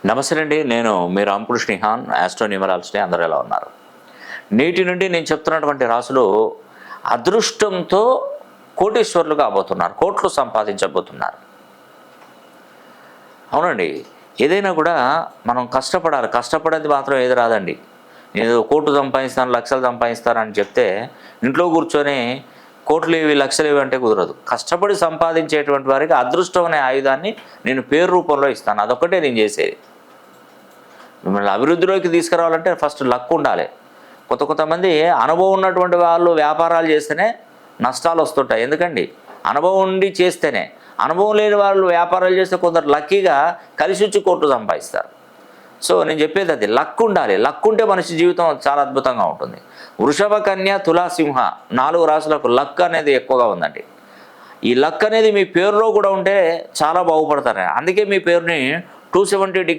నమస్తే అండి, నేను మీ రామకృష్ణ నిహాన్, ఆస్ట్రో న్యూమరాలజీ. అందరూ ఎలా ఉన్నారు? నేటి నుండి నేను చెప్తున్నటువంటి రాసులు అదృష్టంతో కోటీశ్వరులు కాబోతున్నారు, కోట్లు సంపాదించబోతున్నారు. అవునండి, ఏదైనా కూడా మనం కష్టపడాలి. కష్టపడేది మాత్రం ఏది రాదండి. నేను కోట్లు సంపాదిస్తాను, లక్షలు సంపాదిస్తానని చెప్తే ఇంట్లో కూర్చొని కోట్లు ఇవి లక్షలు ఇవి అంటే కుదరదు. కష్టపడి సంపాదించేటువంటి వారికి అదృష్టం అనే ఆయుధాన్ని నేను పేరు రూపంలో ఇస్తాను. అదొక్కటే నేను చేసేది. మిమ్మల్ని అభివృద్ధిలోకి తీసుకురావాలంటే ఫస్ట్ లక్ ఉండాలి. కొంతమంది అనుభవం ఉన్నటువంటి వాళ్ళు వ్యాపారాలు చేస్తేనే నష్టాలు వస్తుంటాయి. ఎందుకండి? అనుభవం ఉండి చేస్తేనే. అనుభవం లేని వాళ్ళు వ్యాపారాలు చేస్తే కొందరు లక్కీగా కలిసి వచ్చి కోట్లు సంపాదిస్తారు. సో నేను చెప్పేది అది, లక్ ఉండాలి. లక్ ఉంటే మనిషి జీవితం చాలా అద్భుతంగా ఉంటుంది. వృషభ, కన్య, తులా, సింహ 4 రాశులకు లక్ అనేది ఎక్కువగా ఉందండి. ఈ లక్ అనేది మీ పేరులో కూడా ఉంటే చాలా బాగుపడతారు. అందుకే మీ పేరుని 270